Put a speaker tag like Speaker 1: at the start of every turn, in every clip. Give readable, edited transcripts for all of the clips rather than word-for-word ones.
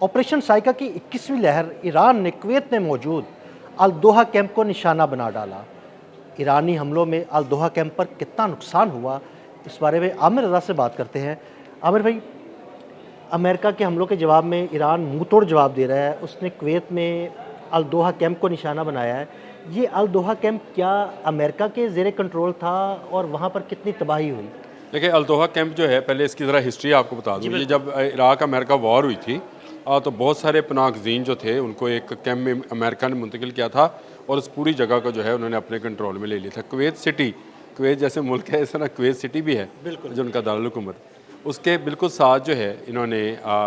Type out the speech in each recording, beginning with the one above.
Speaker 1: Operation Saika की 21वीं लहर ईरान ने कुवैत में मौजूद अल दोहा कैंप को निशाना बना डाला। ईरानी हमलों में अल दोहा कैंप पर कितना नुकसान हुआ, इस बारे में आमिर रज़ा से बात करते हैं। आमिर भाई, अमेरिका के हमलों के जवाब में ईरान मुंह तोड़ जवाब दे रहा है। उसने कुवैत में अल दोहा कैंप को निशाना बनाया है। ये अल दोहा कैंप क्या अमेरिका के ज़ेरे कंट्रोल था और वहाँ पर कितनी तबाही हुई?
Speaker 2: देखिए, अल दोहा कैंप जो है, पहले इसकी ज़रा हिस्ट्री आपको बता दूँ। ये जब इराक अमेरिका वॉर हुई थी तो बहुत सारे पनाहगज़ीन जो थे उनको एक कैंप में अमेरिका ने मुंतकिल किया था और उस पूरी जगह को जो है उन्होंने अपने कंट्रोल में ले लिया था। कुवैत सिटी, कुवैत जैसे मुल्क है इस तरह कुवैत सिटी भी है जो उनका दारुल हुकूमत, उसके बिल्कुल साथ जो है इन्होंने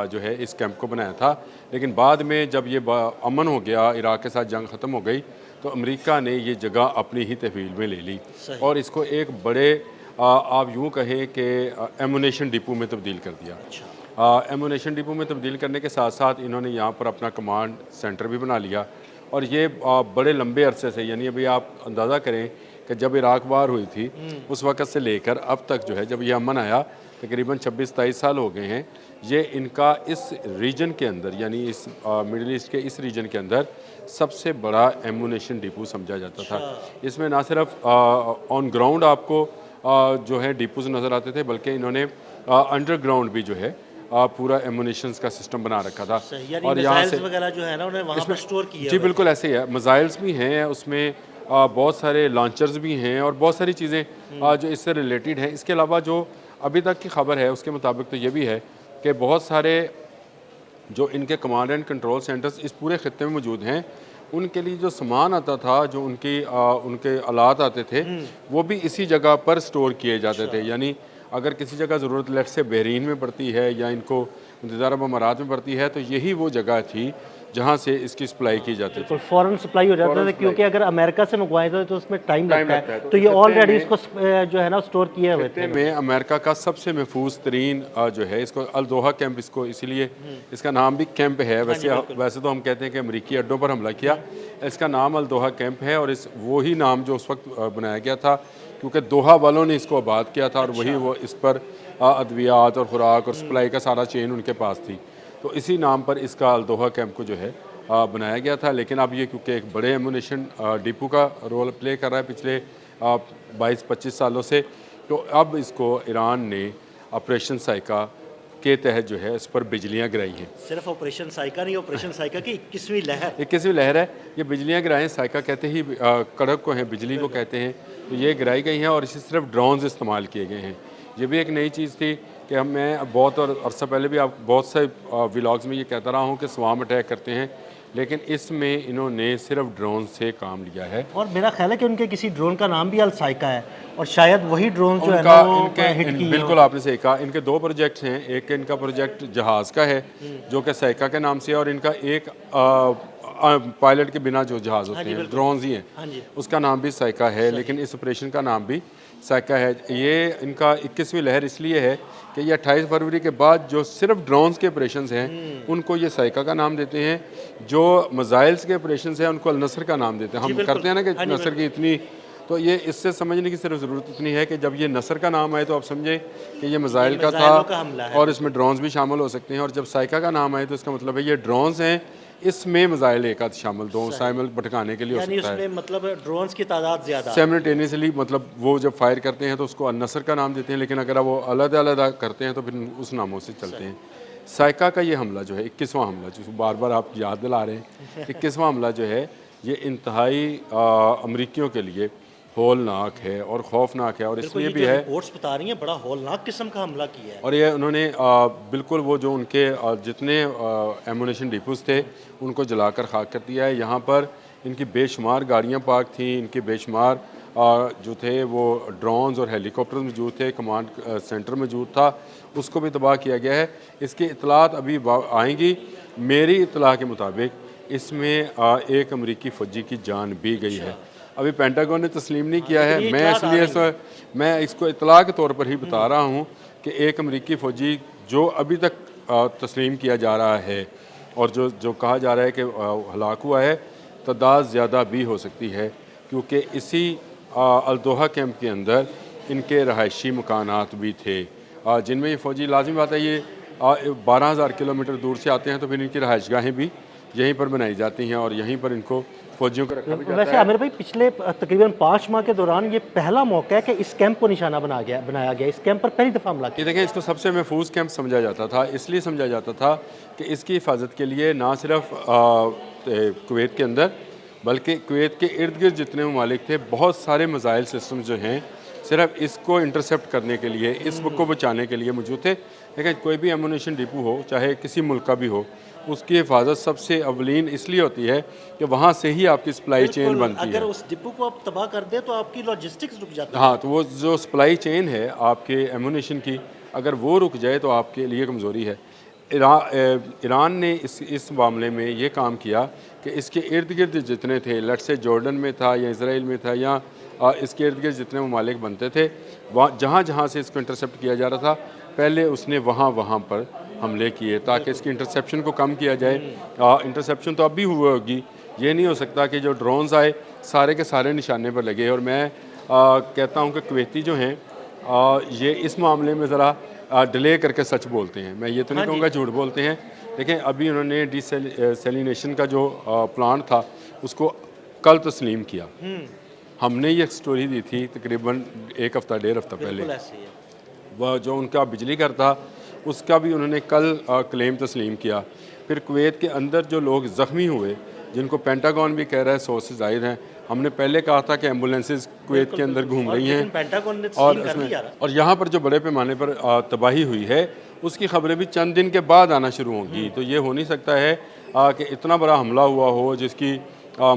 Speaker 2: जो है इस कैंप को बनाया था। लेकिन बाद में जब ये अमन हो गया, इराक के साथ जंग ख़त्म हो गई, तो अमेरिका ने ये जगह अपनी ही तहवील में ले ली और इसको एक बड़े आप यूँ कहें कि एमुनेशन डिपो में तब्दील कर दिया। एमुनेशन डिपो में तब्दील करने के साथ साथ इन्होंने यहाँ पर अपना कमांड सेंटर भी बना लिया और ये बड़े लंबे अरसे से, यानी अभी आप अंदाज़ा करें कि जब इराक वार हुई थी उस वक़्त से लेकर अब तक जो है, जब ये अमन आया तकरीबन 26-27 साल हो गए हैं, ये इनका इस रीजन के अंदर, यानी इस मिडिल ईस्ट के इस रीजन के अंदर सबसे बड़ा एमुनेशन डिपो समझा जाता था। इसमें ना सिर्फ ऑन ग्राउंड आपको जो है डिपोज नज़र आते थे, बल्कि इन्होंने अंडरग्राउंड भी जो है पूरा एमुनेशंस का सिस्टम बना रखा था।
Speaker 1: और यहाँ से वगैरह जो है ना उन्हें वहाँ पर स्टोर किया।
Speaker 2: जी बिल्कुल ऐसे ही है। मिसाइल्स भी हैं उसमें, बहुत सारे लॉन्चर्स भी हैं और बहुत सारी चीज़ें जो इससे रिलेटेड हैं। इसके अलावा जो अभी तक की खबर है उसके मुताबिक तो ये भी है कि बहुत सारे जो इनके कमांड एंड कंट्रोल सेंटर्स इस पूरे खत्ते में मौजूद हैं, उनके लिए जो सामान आता था, जो उनके आलात आते थे, वो भी इसी जगह पर स्टोर किए जाते थे। यानी अगर किसी जगह ज़रूरत लेट से बहरीन में पड़ती है या इनको मुत्तहिदा अरब अमारात में पड़ती है, तो यही वो जगह थी जहाँ से इसकी सप्लाई की जाती थी।
Speaker 1: फ़ौरन सप्लाई हो जाता था, क्योंकि अगर अमेरिका से मंगवाए तो उसमें टाइम लगता है। तो ये ऑलरेडी इसको जो है ना स्टोर किए हुए थे।
Speaker 2: में अमेरिका का सबसे महफूज तरीन जो है, इसको अल दोहा कैंप, इसको इसीलिए इसका नाम भी कैंप है। वैसे तो हम कहते हैं कि अमरीकी अड्डों पर हमला किया, इसका नाम अल दोहा कैंप है और इस वही नाम जो उस वक्त बनाया गया था, क्योंकि दोहा वालों ने इसको आबाद किया था और वही वो इस पर अद्वियात और खुराक और सप्लाई का सारा चेन उनके पास थी। तो इसी नाम पर इसका अल दोहा कैंप को जो है बनाया गया था। लेकिन अब ये क्योंकि एक बड़े एमुनेशन डिपो का रोल प्ले कर रहा है पिछले 22-25 सालों से, तो अब इसको ईरान ने ऑपरेशन साइका के तहत जो है इस पर बिजलियाँ गिराई हैं।
Speaker 1: सिर्फ ऑपरेशन साइका नहीं, ऑपरेशन साइका की 21वीं लहर
Speaker 2: 21वीं लहर है। ये बिजलियाँ गिराएँ, साइका कहते ही कड़क को हैं, बिजली को कहते हैं। तो ये गिराई गई हैं और इसी सिर्फ ड्रोन्स इस्तेमाल किए गए हैं। ये भी एक नई चीज़ थी कि मैं बहुत अर्सा पहले भी आप बहुत से व्लॉग्स में ये कहता रहा हूँ कि स्वाम अटैक करते हैं, लेकिन इसमें इन्होंने सिर्फ ड्रोन से काम लिया है।
Speaker 1: और मेरा ख्याल है कि उनके किसी ड्रोन का नाम भी अल साइका है और शायद वही ड्रोन जो है ना
Speaker 2: इनके हिट की। बिल्कुल आपने सही कहा। इनके दो प्रोजेक्ट्स हैं। एक इनका प्रोजेक्ट जहाज़ का है जो कि साइका के नाम से है, और इनका एक पायलट के बिना जो जहाज़ होते हैं, ड्रोन्स ही हैं, उसका नाम भी साइका है। लेकिन इस ऑपरेशन का नाम भी साइका है। ये इनका 21वीं लहर इसलिए है कि ये 28 फरवरी के बाद जो सिर्फ ड्रोन्स के ऑपरेशंस हैं उनको ये साइका का नाम देते हैं, जो मिसाइल्स के ऑपरेशंस हैं उनको अल नसर का नाम देते हैं। हम करते हैं ना कि नसर की इतनी, तो ये इससे समझने की सिर्फ ज़रूरत इतनी है कि जब ये नसर का नाम आए तो आप समझे कि ये मिसाइल का था और इसमें ड्रोन्स भी शामिल हो सकते हैं। और जब साइका का नाम आए तो इसका मतलब है ये ड्रोन्स हैं, इसमें मिसाइल एक आध शामिल, दो साइमल भटकाने के लिए हो सकता है।
Speaker 1: मतलब ड्रोन्स की तादाद ज़्यादा
Speaker 2: साइमल्टेनियसली, मतलब वो जब फायर करते हैं तो उसको अल नसर का नाम देते हैं, लेकिन अगर वो अलग-अलग करते हैं तो फिर उस नामों से चलते हैं। साइका का ये हमला जो है 21वां हमला, जिसको बार बार आप याद दिला रहे हैं, 21वां हमला जो है ये इंतहाई अमरीकियों के लिए होलनाक है और खौफनाक है। और इसमें भी है,
Speaker 1: रिपोर्ट्स बता रही हैं, बड़ा होलनाक किस्म का हमला किया है।
Speaker 2: और ये उन्होंने बिल्कुल वो जो उनके जितने एमुनेशन डिपोज थे उनको जलाकर खाक कर दिया है। यहाँ पर इनकी बेशुमार गाड़ियाँ पार्क थी, इनके बेशुमार जो थे वो ड्रोन्स और हेलीकॉप्टर मौजूद थे, कमांड सेंटर मौजूद था, उसको भी तबाह किया गया है। इसकी इतलात अभी आएंगी। मेरी इतला के मुताबिक इसमें एक अमरीकी फ़ौजी की जान भी गई है। अभी पेंटागन ने तस्लीम नहीं किया है। मैं इसको इतला के तौर पर ही बता रहा हूँ कि एक अमरीकी फ़ौजी जो अभी तक तस्लीम किया जा रहा है और जो कहा जा रहा है कि हलाक हुआ है, तादाद ज़्यादा भी हो सकती है, क्योंकि इसी अल दोहा कैंप के अंदर इनके रहायशी मकानात भी थे जिनमें ये फ़ौजी, लाजिम बात है, ये 12,000 किलोमीटर दूर से आते हैं, तो फिर इनकी रहायशगाहें भी यहीं पर बनाई जाती हैं और यहीं पर इनको फौजियों को रखा भी जाता
Speaker 1: वैसे
Speaker 2: है।
Speaker 1: आमिर भाई पिछले तकरीबन 5 माह के दौरान ये पहला मौका है कि इस कैंप को निशाना बनाया गया। इस कैंप पर पहली दफ़ा हमला
Speaker 2: ये
Speaker 1: किया।
Speaker 2: देखें, इसको सबसे महफूज कैंप समझा जाता था, इसलिए समझा जाता था कि इसकी हिफाजत के लिए ना सिर्फ कुवैत के अंदर बल्कि कुवैत के इर्द गिर्द जितने ममालिक थे, बहुत सारे मिसाइल सिस्टम जो हैं सिर्फ इसको इंटरसेप्ट करने के लिए, इस को बचाने के लिए मौजूद थे। लेकिन कोई भी एमुनेशन डिपो हो, चाहे किसी मुल्क का भी हो, उसकी हिफाजत सबसे अवलीन इसलिए होती है कि वहाँ से ही आपकी सप्लाई चेन बनती है।
Speaker 1: अगर उस डिपो को आप तबाह कर दें तो आपकी लॉजिस्टिक्स रुक जाती है।
Speaker 2: हाँ, तो वो जो सप्लाई चेन है आपके एमुनेशन की, अगर वो रुक जाए तो आपके लिए कमज़ोरी है। ईरान ने इस मामले में ये काम किया कि इसके इर्द गिर्द जितने थे, लेट से जॉर्डन में था या इसराइल में था या इसके इर्द गिर्द जितने ममालिक बनते थे, वहाँ जहाँ जहाँ से इसको इंटरसेप्ट किया जा रहा था, पहले उसने वहाँ पर हमले किए ताकि इसकी इंटरसेप्शन को कम किया जाए। इंटरसेप्शन तो अब भी हुई होगी, ये नहीं हो सकता कि जो ड्रोन्स आए सारे के सारे निशाने पर लगे। और मैं कहता हूँ कि कुवैती जो हैं ये इस मामले में ज़रा डिले करके सच बोलते हैं। मैं ये तो नहीं कहूँगा झूठ बोलते हैं। देखें, अभी उन्होंने डिसैलिनेशन का जो प्लांट था उसको कल तस्लीम किया। हमने ये स्टोरी दी थी तकरीबन 1 हफ़्ता 1.5 हफ़्ता पहले। वह जो उनका बिजली घर था उसका भी उन्होंने कल क्लेम तस्लीम किया। फिर कुवैत के अंदर जो लोग ज़ख्मी हुए, जिनको पेंटागन भी कह रहा है 100 से ज़ायद हैं, हमने पहले कहा था कि एम्बुलेंसेस कुवैत के अंदर घूम रही हैं और यहाँ पर जो बड़े पैमाने पर तबाही हुई है उसकी खबरें भी चंद दिन के बाद आना शुरू होंगी। तो ये हो नहीं सकता है कि इतना बड़ा हमला हुआ हो जिसकी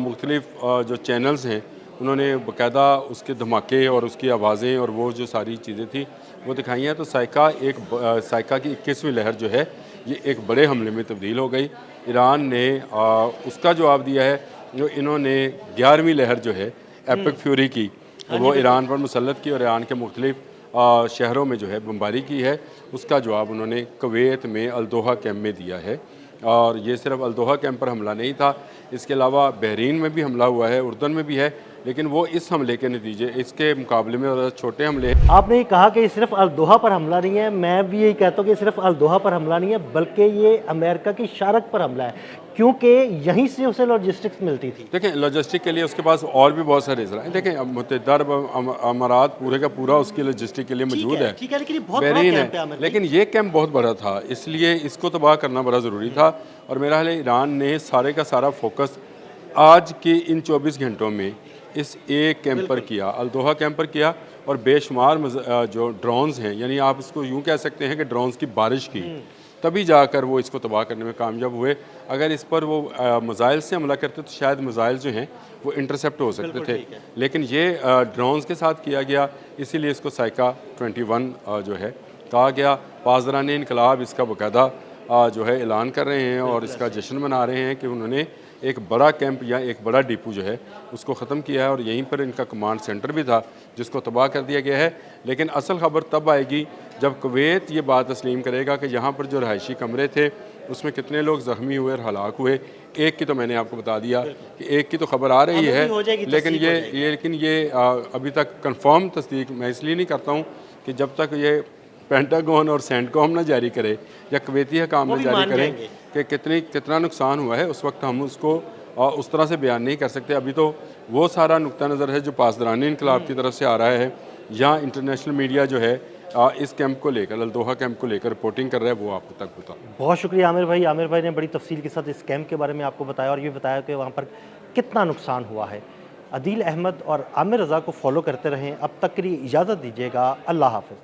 Speaker 2: मुख्तलिफ जो चैनल्स हैं उन्होंने बाकायदा उसके धमाके और उसकी आवाज़ें और वो जो सारी चीज़ें थी वो दिखाई हैं। तो साइका की 21वीं लहर जो है ये एक बड़े हमले में तब्दील हो गई। ईरान ने उसका जवाब दिया है। जो इन्होंने 11वीं लहर जो है एपिक फ्यूरी की, वो ईरान पर मुसल्लत की और ईरान के मुख्तलिफ शहरों में जो है बमबारी की है, उसका जवाब उन्होंने कुवैत में अल-दोहा कैंप में दिया है। और ये सिर्फ अल-दोहा कैंप पर हमला नहीं था, इसके अलावा बहरीन में भी हमला हुआ है, उर्दन में भी है, लेकिन वो इस हमले के नतीजे इसके मुकाबले में ज़्यादा छोटे हमले हैं।
Speaker 1: आपने ये कहा कि ये सिर्फ अल-दोहा पर हमला नहीं है, मैं भी यही कहता हूँ कि सिर्फ अल-दोहा पर हमला नहीं है बल्कि ये अमेरिका की शारक पर हमला है, क्योंकि यहीं से उसे लॉजिस्टिक्स मिलती थी।
Speaker 2: देखें, लॉजिस्टिक के लिए उसके पास और भी बहुत सारे ज़राए। देखें, अब मुत्तहिदा अरब अमारात पूरे का पूरा उसकी लॉजिस्टिक के लिए मौजूद है,
Speaker 1: ठीक है, लेकिन ये बहुत बड़ा
Speaker 2: बहरीन
Speaker 1: कैंप है
Speaker 2: है, लेकिन ये कैंप बहुत बड़ा था, इसलिए इसको तबाह करना बड़ा ज़रूरी था। और मेरा ख्याल है ईरान ने सारे का सारा फोकस आज के इन 24 घंटों में इस एक कैंप पर किया, अल-दोहा कैंप पर किया। और बेशुमार जो ड्रोन्स हैं, यानी आप इसको यूँ कह सकते हैं कि ड्रोन्स की बारिश की, तभी जाकर वो इसको तबाह करने में कामयाब हुए। अगर इस पर वो मिसाइल से हमला करते तो शायद मिसाइल जो हैं वो इंटरसेप्ट हो सकते थे, लेकिन ये ड्रोन्स के साथ किया गया, इसीलिए इसको साइका 21 जो है कहा गया। पासदारान इनकलाब इसका बाकायदा जो है ऐलान कर रहे हैं और इसका जश्न मना रहे हैं कि उन्होंने एक बड़ा कैंप या एक बड़ा डिपो जो है उसको ख़त्म किया है और यहीं पर इनका कमांड सेंटर भी था जिसको तबाह कर दिया गया है। लेकिन असल ख़बर तब आएगी जब कुवैत ये बात तस्लीम करेगा कि यहाँ पर जो रहायशी कमरे थे उसमें कितने लोग ज़ख्मी हुए और हलाक हुए। एक की तो मैंने आपको बता दिया कि एक की तो खबर आ रही है, लेकिन ये अभी तक कंफर्म तस्दीक मैं इसलिए नहीं करता हूँ कि जब तक ये पेंटागन और सेंटकॉम ना जारी करे या कुवैती हकाम ना जारी करें कि कितना नुकसान हुआ है, उस वक्त हम उसको उस तरह से बयान नहीं कर सकते। अभी तो वो सारा नुक्ता नज़र है जो पासदारानी इनकलाब की तरफ से आ रहा है या इंटरनेशनल मीडिया जो है इस कैंप को लेकर, अल-दोहा कैंप को लेकर रिपोर्टिंग कर रहा है, वो आप तक बता।
Speaker 1: बहुत शुक्रिया आमिर भाई। आमिर भाई ने बड़ी तफसील के साथ इस कैंप के बारे में आपको बताया और ये बताया कि वहाँ पर कितना नुकसान हुआ है। अदील अहमद और आमिर रज़ा को फॉलो करते रहें। अब तक के लिए इजाज़त दीजिएगा। अल्लाह हाफ़िज़।